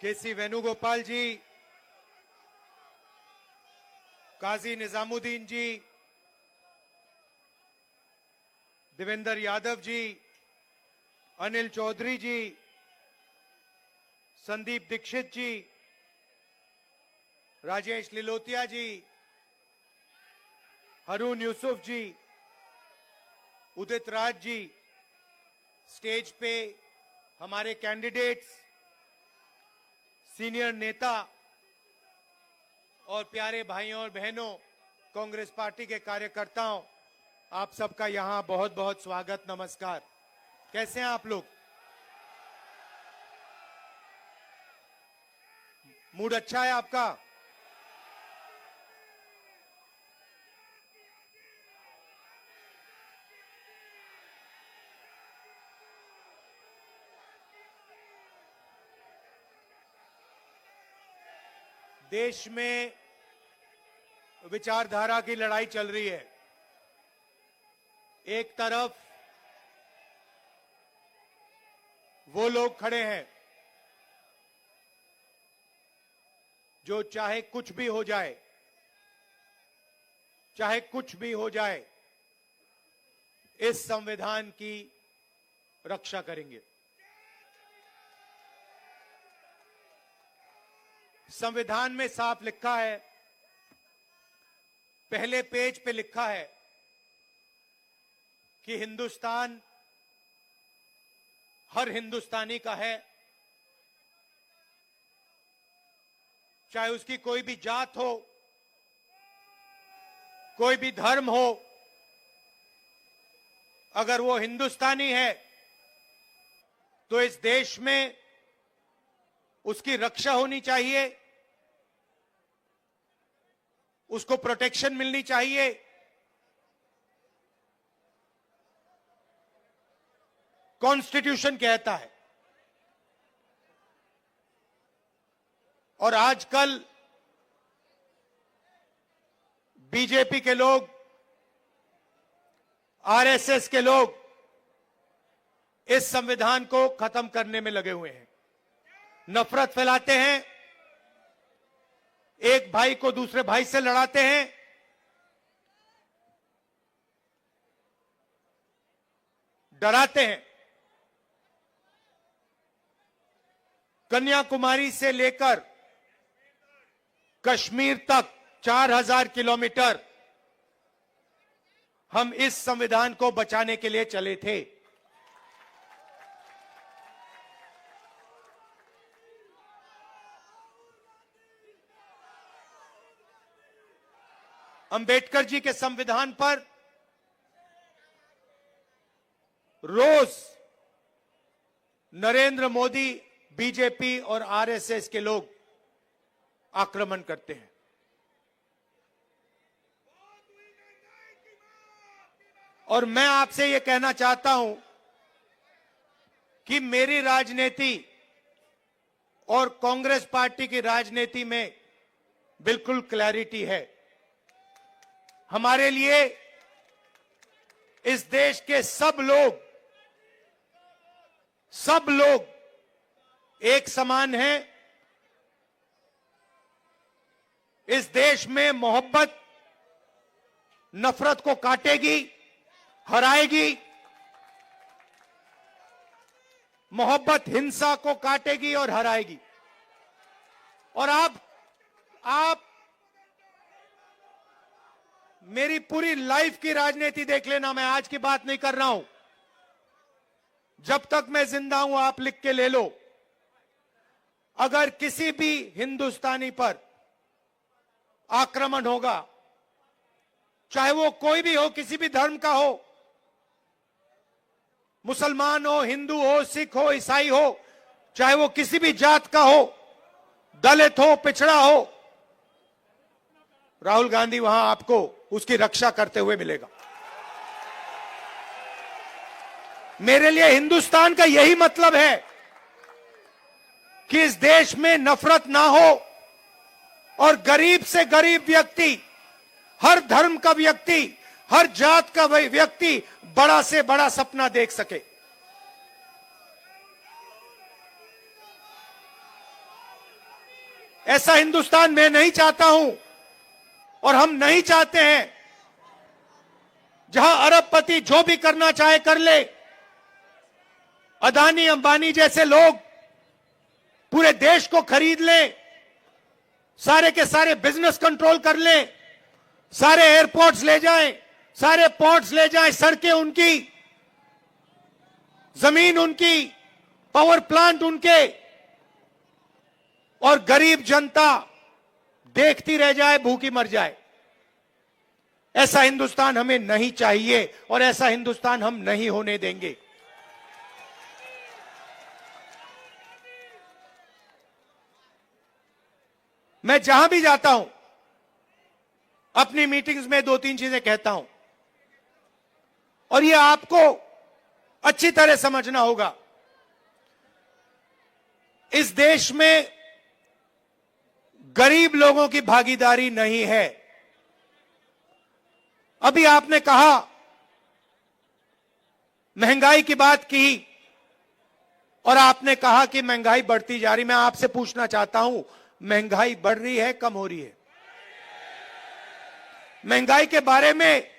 केसी वेणुगोपाल जी, काजी निजामुद्दीन जी, देवेंद्र यादव जी, अनिल चौधरी जी, संदीप दीक्षित जी, राजेश लिलोतिया जी, हारून यूसुफ जी, Udit Raj ji, stage पे हमारे candidates, senior नेता और प्यारे भाइयों और बहनों, कांग्रेस पार्टी के कार्यकर्ताओं, आप सबका यहां बहुत बहुत स्वागत, नमस्कार। कैसे हैं आप लोग? मूड अच्छा है आपका? देश में विचारधारा की लड़ाई चल रही है। एक तरफ वो लोग खड़े हैं जो चाहे कुछ भी हो जाए, चाहे कुछ भी हो जाए, इस संविधान की रक्षा करेंगे। संविधान में साफ लिखा है, पहले पेज पे लिखा है कि हिंदुस्तान हर हिंदुस्तानी का है, चाहे उसकी कोई भी जात हो, कोई भी धर्म हो, अगर वो हिंदुस्तानी है तो इस देश में उसकी रक्षा होनी चाहिए, उसको प्रोटेक्शन मिलनी चाहिए। कॉन्स्टिट्यूशन कहता है। और आजकल बीजेपी के लोग, आरएसएस के लोग इस संविधान को खत्म करने में लगे हुए हैं। नफरत फैलाते हैं, एक भाई को दूसरे भाई से लड़ाते हैं, डराते हैं। कन्याकुमारी से लेकर कश्मीर तक 4000 किलोमीटर हम इस संविधान को बचाने के लिए चले थे। अंबेडकर जी के संविधान पर रोज नरेंद्र मोदी, बीजेपी और आरएसएस के लोग आक्रमण करते हैं। और मैं आपसे यह कहना चाहता हूं कि मेरी राजनीति और कांग्रेस पार्टी की राजनीति में बिल्कुल क्लैरिटी है। हमारे लिए इस देश के सब लोग एक समान हैं। इस देश में मोहब्बत नफरत को काटेगी, हराएगी। मोहब्बत हिंसा को काटेगी और हराएगी। और आप मेरी पूरी लाइफ की राजनीति देख लेना, मैं आज की बात नहीं कर रहा हूं। जब तक मैं जिंदा हूं, आप लिख के ले लो, अगर किसी भी हिंदुस्तानी पर आक्रमण होगा, चाहे वो कोई भी हो, किसी भी धर्म का हो, मुसलमान हो, हिंदू हो, सिख हो, ईसाई हो, चाहे वो किसी भी जात का हो, दलित हो, पिछड़ा हो, राहुल गांधी वहां आपको उसकी रक्षा करते हुए मिलेगा। मेरे लिए हिंदुस्तान का यही मतलब है कि इस देश में नफरत ना हो और गरीब से गरीब व्यक्ति, हर धर्म का व्यक्ति, हर जात का व्यक्ति बड़ा से बड़ा सपना देख सके। ऐसा हिंदुस्तान मैं नहीं चाहता हूं और हम नहीं चाहते हैं जहां अरबपति जो भी करना चाहे कर ले, अदानी अंबानी जैसे लोग पूरे देश को खरीद लें, सारे के सारे बिजनेस कंट्रोल कर लें, सारे एयरपोर्ट्स ले जाएं, सारे पोर्ट्स ले जाएं, सड़कें उनकी, जमीन उनकी, पावर प्लांट उनके, और गरीब जनता देखती रह जाए, भूखी मर जाए। ऐसा हिंदुस्तान हमें नहीं चाहिए और ऐसा हिंदुस्तान हम नहीं होने देंगे। मैं जहां भी जाता हूं, अपनी मीटिंग्स में 2-3 चीजें कहता हूं और ये आपको अच्छी तरह समझना होगा। इस देश में गरीब लोगों की भागीदारी नहीं है। अभी आपने कहा, महंगाई की बात की और आपने कहा कि महंगाई बढ़ती जा रही। मैं आपसे पूछना चाहता हूं, महंगाई बढ़ रही है, कम हो रही है? महंगाई के बारे में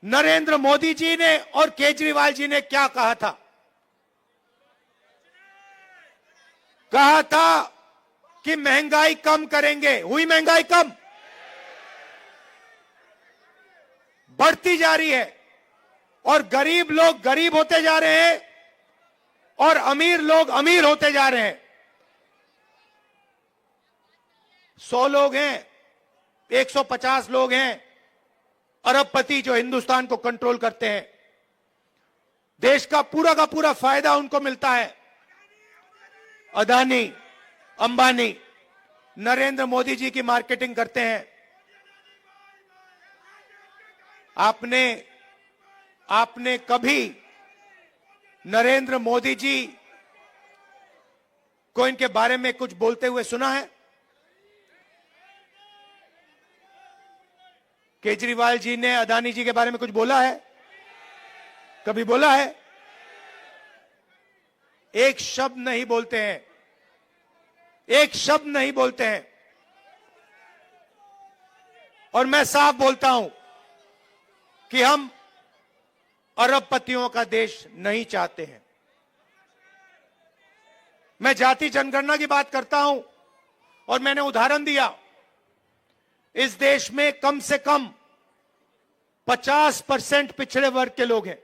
नरेंद्र मोदी जी ने और केजरीवाल जी ने क्या कहा था? कहा था कि महंगाई कम करेंगे। हुई महंगाई कम? बढ़ती जा रही है और गरीब लोग गरीब होते जा रहे हैं और अमीर लोग अमीर होते जा रहे हैं। 100 लोग हैं, 150 लोग हैं अरबपति जो हिंदुस्तान को कंट्रोल करते हैं। देश का पूरा फायदा उनको मिलता है। अदानी, अंबानी, नरेंद्र मोदी जी की मार्केटिंग करते हैं। आपने कभी नरेंद्र मोदी जी को इनके बारे में कुछ बोलते हुए सुना है? केजरीवाल जी ने अदानी जी के बारे में कुछ बोला है? कभी बोला है? एक शब्द नहीं बोलते हैं, एक शब्द नहीं बोलते हैं। और मैं साफ बोलता हूं कि हम अरबपतियों का देश नहीं चाहते हैं। मैं जाति जनगणना की बात करता हूं और मैंने उदाहरण दिया, इस देश में कम से कम 50% पिछड़े वर्ग के लोग हैं।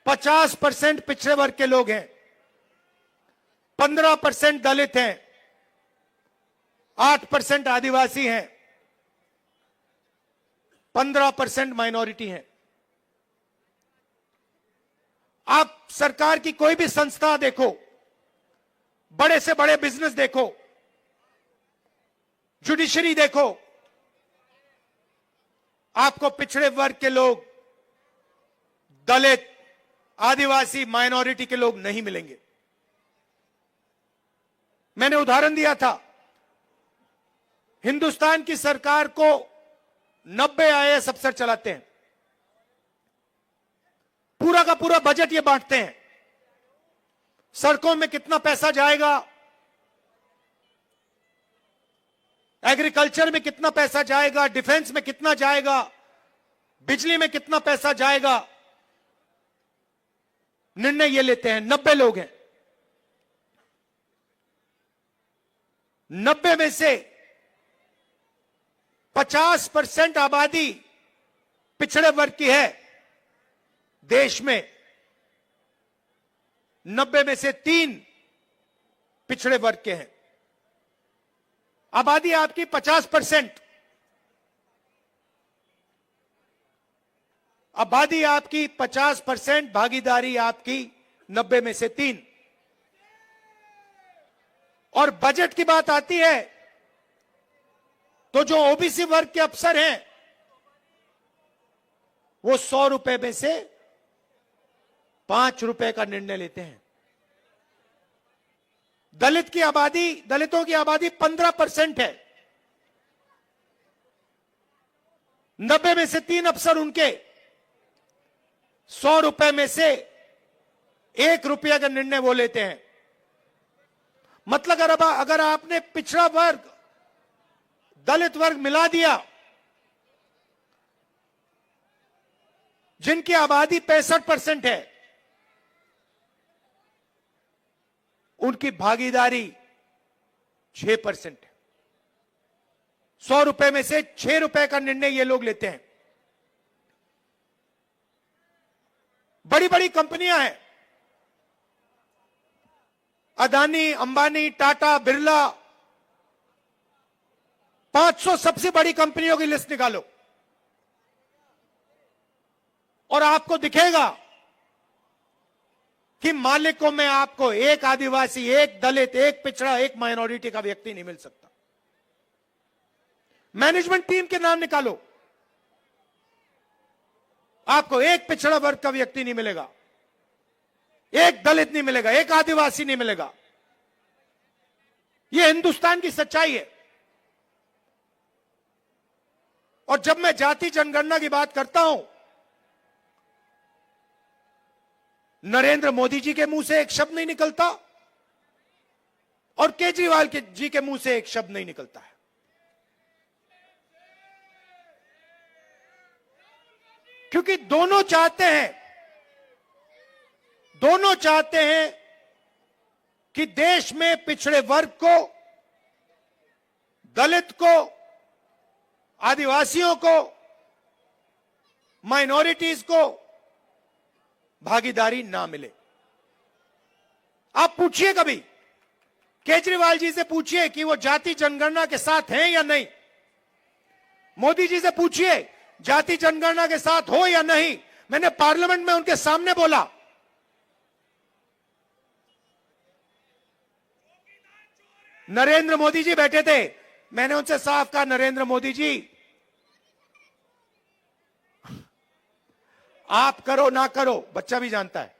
50% पिछड़े वर्ग के लोग हैं। 15% दलित हैं, 8% आदिवासी हैं, 15% माइनॉरिटी हैं। आप सरकार की कोई भी संस्था देखो, बड़े से बड़े बिजनेस देखो, जुडिशरी देखो, आपको पिछड़े वर्ग के लोग, दलित, आदिवासी, माइनॉरिटी के लोग नहीं मिलेंगे। मैंने उदाहरण दिया था, हिंदुस्तान की सरकार को 90 आईएएस अफसर चलाते हैं। पूरा का पूरा बजट ये बांटते हैं। सड़कों में कितना पैसा जाएगा, एग्रीकल्चर में कितना पैसा जाएगा, डिफेंस में कितना जाएगा, बिजली में कितना पैसा जाएगा, निर्णय ये लेते हैं। 90 लोग हैं। 90 में से 50% आबादी पिछड़े वर्ग की है देश में। 90 में से 3 पिछड़े वर्ग के हैं। आबादी आपकी 50%, आबादी आपकी 50%, भागीदारी आपकी 90 में से 3। और बजट की बात आती है तो जो ओबीसी वर्ग के अफसर हैं वो 100 रुपए में से 5 रुपए का निर्णय लेते हैं। दलितों की आबादी 15% है। 90 में से 3 अफसर उनके 100 रुपए में से 1 रुपया का निर्णय वो लेते हैं। मतलब अगर आपने पिछड़ा वर्ग, दलित वर्ग मिला दिया, जिनकी आबादी 65% है, उनकी भागीदारी 6% है। 100 रुपए में से 6 रुपए का निर्णय ये लोग लेते हैं। बड़ी बड़ी कंपनियां हैं, अदानी, अंबानी, टाटा, बिरला, 500 सबसे बड़ी कंपनियों की लिस्ट निकालो और आपको दिखेगा कि मालिकों में आपको एक आदिवासी, एक दलित, एक पिछड़ा, एक माइनॉरिटी का व्यक्ति नहीं मिल सकता। मैनेजमेंट टीम के नाम निकालो, आपको एक पिछड़ा वर्ग का व्यक्ति नहीं मिलेगा, एक दलित नहीं मिलेगा, एक आदिवासी नहीं मिलेगा। यह हिंदुस्तान की सच्चाई है। और जब मैं जाति जनगणना की बात करता हूं, नरेंद्र मोदी जी के मुंह से एक शब्द नहीं निकलता और केजरीवाल जी के मुंह से एक शब्द नहीं निकलता है। क्योंकि दोनों चाहते हैं कि देश में पिछड़े वर्ग को, दलित को, आदिवासियों को, माइनॉरिटीज को भागीदारी ना मिले। आप पूछिए, कभी केजरीवाल जी से पूछिए कि वो जाति जनगणना के साथ हैं या नहीं। मोदी जी से पूछिए जाति जनगणना के साथ हो या नहीं। मैंने पार्लियामेंट में उनके सामने बोला, नरेंद्र मोदी जी बैठे थे, मैंने उनसे साफ कहा, नरेंद्र मोदी जी आप करो ना करो, बच्चा भी जानता है।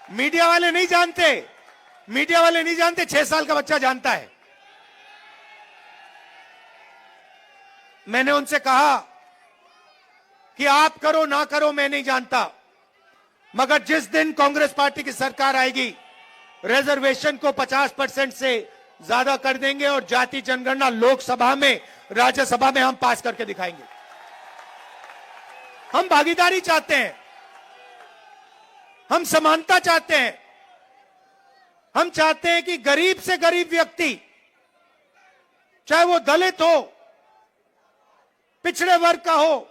मीडिया वाले नहीं जानते, 6 साल का बच्चा जानता है। मैंने उनसे कहा कि आप करो ना करो मैं नहीं जानता, मगर जिस दिन कांग्रेस पार्टी की सरकार आएगी, रिजर्वेशन को 50% से ज्यादा कर देंगे और जाति जनगणना लोकसभा में, राज्यसभा में हम पास करके दिखाएंगे। हम भागीदारी चाहते हैं, हम समानता चाहते हैं, हम चाहते हैं कि गरीब से गरीब व्यक्ति, चाहे वो दलित हो, पिछड़े वर्ग का हो,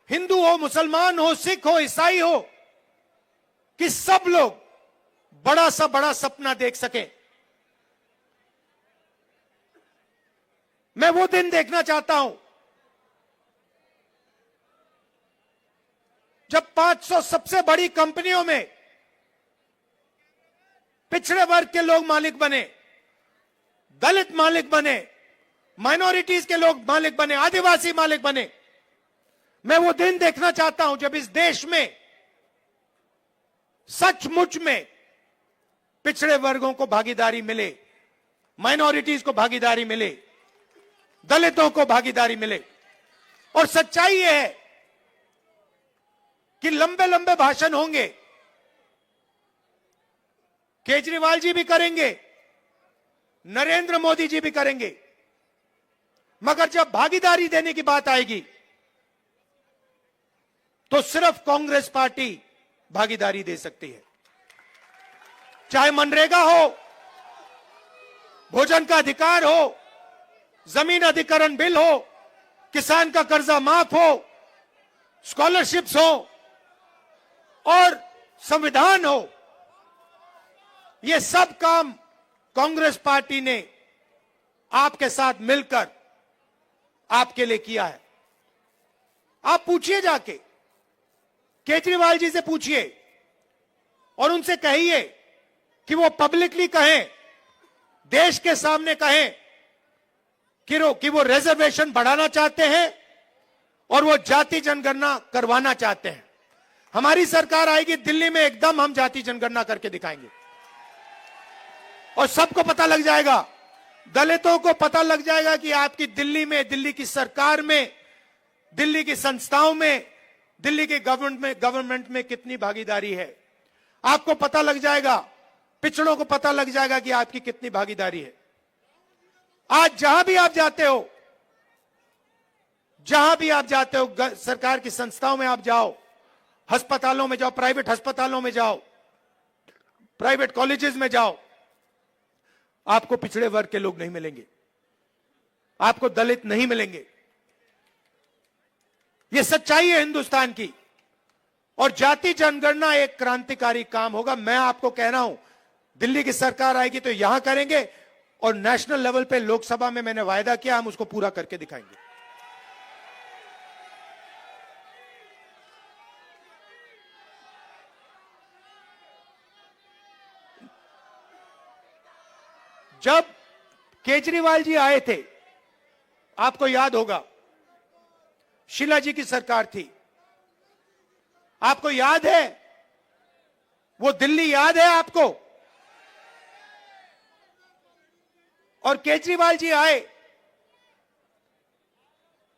हिंदू हो, मुसलमान हो, सिख हो, ईसाई हो, कि सब लोग बड़ा सा बड़ा सपना देख सके। मैं वो दिन देखना चाहता हूं जब 500 सबसे बड़ी कंपनियों में पिछड़े वर्ग के लोग मालिक बने, दलित मालिक बने, माइनॉरिटीज के लोग मालिक बने, आदिवासी मालिक बने। मैं वो दिन देखना चाहता हूं जब इस देश में सचमुच में पिछड़े वर्गों को भागीदारी मिले, माइनॉरिटीज को भागीदारी मिले, दलितों को भागीदारी मिले। और सच्चाई यह है कि लंबे लंबे भाषण होंगे, केजरीवाल जी भी करेंगे, नरेंद्र मोदी जी भी करेंगे, मगर जब भागीदारी देने की बात आएगी तो सिर्फ कांग्रेस पार्टी भागीदारी दे सकती है। चाहे मनरेगा हो, भोजन का अधिकार हो, जमीन अधिग्रहण बिल हो, किसान का कर्जा माफ हो, स्कॉलरशिप्स हो और संविधान हो, ये सब काम कांग्रेस पार्टी ने आपके साथ मिलकर आपके लिए किया है। आप पूछिए, जाके केजरीवाल जी से पूछिए और उनसे कहिए कि वो पब्लिकली कहें, देश के सामने कहें कि वो रिजर्वेशन बढ़ाना चाहते हैं और वो जाति जनगणना करवाना चाहते हैं। हमारी सरकार आएगी, दिल्ली में एकदम हम जाति जनगणना करके दिखाएंगे और सबको पता लग जाएगा, दलितों को पता लग जाएगा कि आपकी दिल्ली में, दिल्ली की सरकार में, दिल्ली की संस्थाओं में, दिल्ली के गवर्नमेंट में कितनी भागीदारी है। आपको पता लग जाएगा, पिछड़ों को पता लग जाएगा कि आपकी कितनी भागीदारी है। आज जहां भी आप जाते हो, सरकार की संस्थाओं में आप जाओ, अस्पतालों में जाओ, प्राइवेट अस्पतालों में जाओ, प्राइवेट कॉलेजेस में जाओ, आपको पिछड़े वर्ग के लोग नहीं मिलेंगे, आपको दलित नहीं मिलेंगे। यह सच्चाई है हिंदुस्तान की। और जाति जनगणना एक क्रांतिकारी काम होगा। मैं आपको कह रहा हूं, दिल्ली की सरकार आएगी तो यहां करेंगे, और नेशनल लेवल पे लोकसभा में मैंने वायदा किया, हम उसको पूरा करके दिखाएंगे। जब केजरीवाल जी आए थे, आपको याद होगा, शीला जी की सरकार थी, आपको याद है, वो दिल्ली याद है आपको? और केजरीवाल जी आए,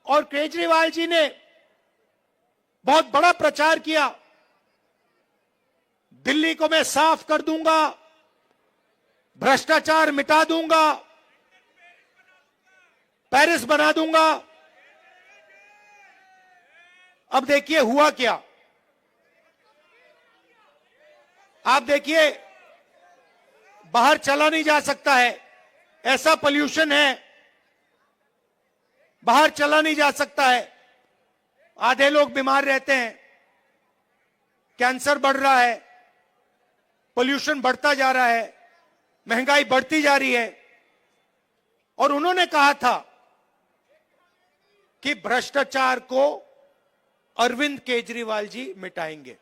और केजरीवाल जी ने बहुत बड़ा प्रचार किया, दिल्ली को मैं साफ कर दूंगा, भ्रष्टाचार मिटा दूंगा, पेरिस बना दूंगा। अब देखिए हुआ क्या। आप देखिए, बाहर चला नहीं जा सकता है, ऐसा पोल्यूशन है, बाहर चला नहीं जा सकता है, आधे लोग बीमार रहते हैं, कैंसर बढ़ रहा है, पोल्यूशन बढ़ता जा रहा है, महंगाई बढ़ती जा रही है। और उन्होंने कहा था कि भ्रष्टाचार को अरविंद केजरीवाल जी मिटाएंगे।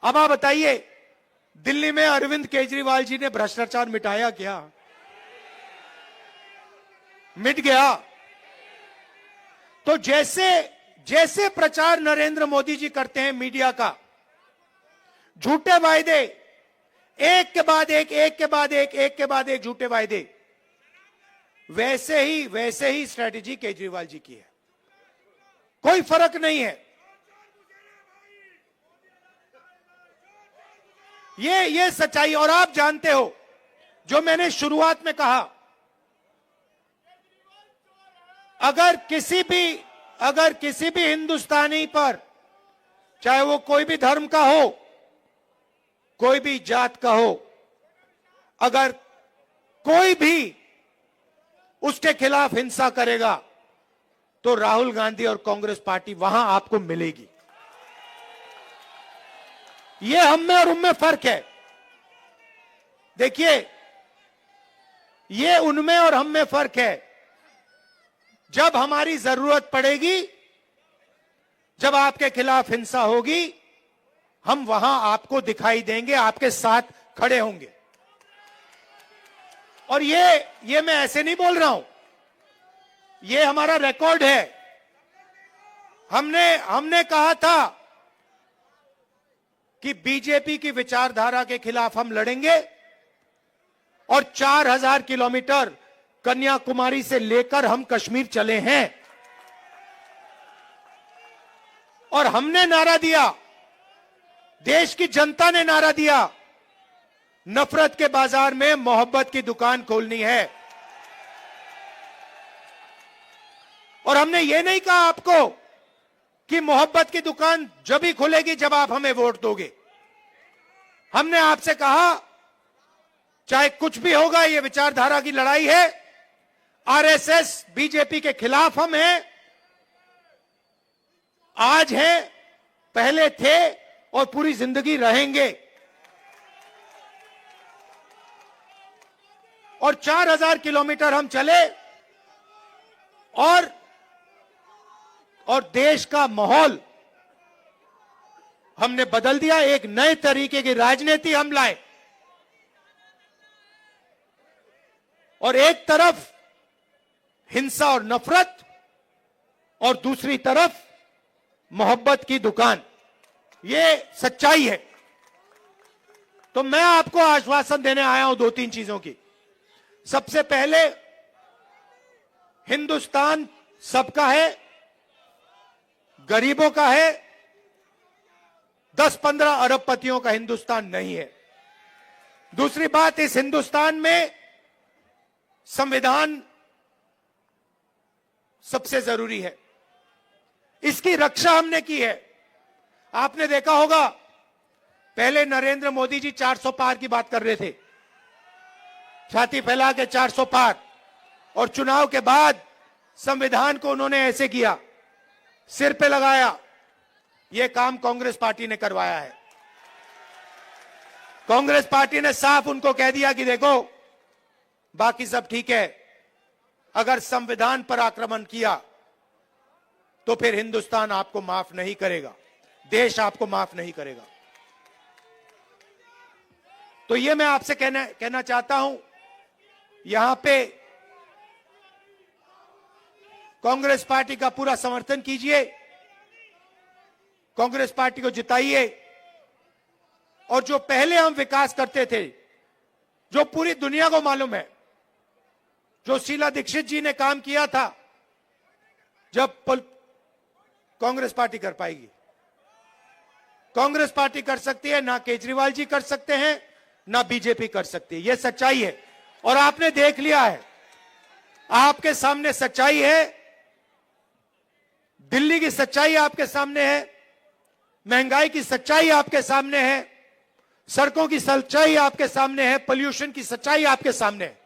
अब आप बताइए, दिल्ली में अरविंद केजरीवाल जी ने भ्रष्टाचार मिटाया क्या? मिट गया। तो जैसे प्रचार नरेंद्र मोदी जी करते हैं मीडिया का, झूठे वायदे, एक के बाद एक झूठे वायदे, वैसे ही स्ट्रेटेजी केजरीवाल जी की है। कोई फर्क नहीं है। ये सच्चाई। और आप जानते हो, जो मैंने शुरुआत में कहा, अगर किसी भी हिंदुस्तानी पर, चाहे वो कोई भी धर्म का हो, कोई भी जात का हो, अगर कोई भी उसके खिलाफ हिंसा करेगा, तो राहुल गांधी और कांग्रेस पार्टी वहां आपको मिलेगी। ये हम में और उनमें फर्क है। देखिए, ये उनमें और हम में फर्क है। जब हमारी जरूरत पड़ेगी, जब आपके खिलाफ हिंसा होगी, हम वहां आपको दिखाई देंगे, आपके साथ खड़े होंगे। और ये मैं ऐसे नहीं बोल रहा हूं, ये हमारा रिकॉर्ड है। हमने कहा था कि बीजेपी की विचारधारा के खिलाफ हम लड़ेंगे, और 4000 किलोमीटर कन्याकुमारी से लेकर हम कश्मीर चले हैं। और हमने नारा दिया, देश की जनता ने नारा दिया, नफरत के बाजार में मोहब्बत की दुकान खोलनी है। और हमने ये नहीं कहा आपको कि मोहब्बत की दुकान जब ही खुलेगी जब आप हमें वोट दोगे। हमने आपसे कहा, चाहे कुछ भी होगा, ये विचारधारा की लड़ाई है, आरएसएस बीजेपी के खिलाफ हम हैं, आज हैं, पहले थे और पूरी जिंदगी रहेंगे। और 4000 किलोमीटर हम चले, और देश का माहौल हमने बदल दिया। एक नए तरीके की राजनीति हम लाए, और एक तरफ हिंसा और नफरत, और दूसरी तरफ मोहब्बत की दुकान। ये सच्चाई है। तो मैं आपको आश्वासन देने आया हूं 2-3 चीजों की। सबसे पहले, हिंदुस्तान सबका है, गरीबों का है, 10-15 अरबपतियों का हिंदुस्तान नहीं है। दूसरी बात, इस हिंदुस्तान में संविधान सबसे जरूरी है। इसकी रक्षा हमने की है। आपने देखा होगा, पहले नरेंद्र मोदी जी 400 पार की बात कर रहे थे, छाती फैला के 400 पार, और चुनाव के बाद संविधान को उन्होंने ऐसे किया, सिर पे लगाया। यह काम कांग्रेस पार्टी ने करवाया है। कांग्रेस पार्टी ने साफ उनको कह दिया कि देखो, बाकी सब ठीक है, अगर संविधान पर आक्रमण किया तो फिर हिंदुस्तान आपको माफ नहीं करेगा, देश आपको माफ नहीं करेगा। तो ये मैं आपसे कहना चाहता हूं, यहां पे कांग्रेस पार्टी का पूरा समर्थन कीजिए, कांग्रेस पार्टी को जिताइए, और जो पहले हम विकास करते थे, जो पूरी दुनिया को मालूम है, जो शीला दीक्षित जी ने काम किया था, जब कांग्रेस पार्टी कर पाएगी। कांग्रेस पार्टी कर सकती है, ना केजरीवाल जी कर सकते हैं, ना बीजेपी कर सकती है। यह सच्चाई है और आपने देख लिया है, आपके सामने सच्चाई है। दिल्ली की सच्चाई आपके सामने है, महंगाई की सच्चाई आपके सामने है, सड़कों की सच्चाई आपके सामने है, पोल्यूशन की सच्चाई आपके सामने है।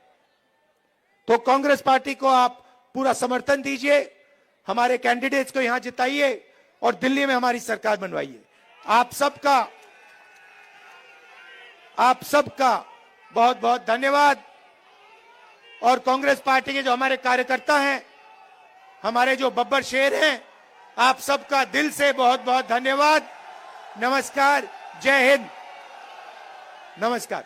तो कांग्रेस पार्टी को आप पूरा समर्थन दीजिए, हमारे कैंडिडेट्स को यहां जिताइए और दिल्ली में हमारी सरकार बनवाइए। आप सबका बहुत बहुत धन्यवाद। और कांग्रेस पार्टी के जो हमारे कार्यकर्ता हैं, हमारे जो बब्बर शेर हैं, आप सबका दिल से बहुत बहुत धन्यवाद। नमस्कार, जय हिंद, नमस्कार।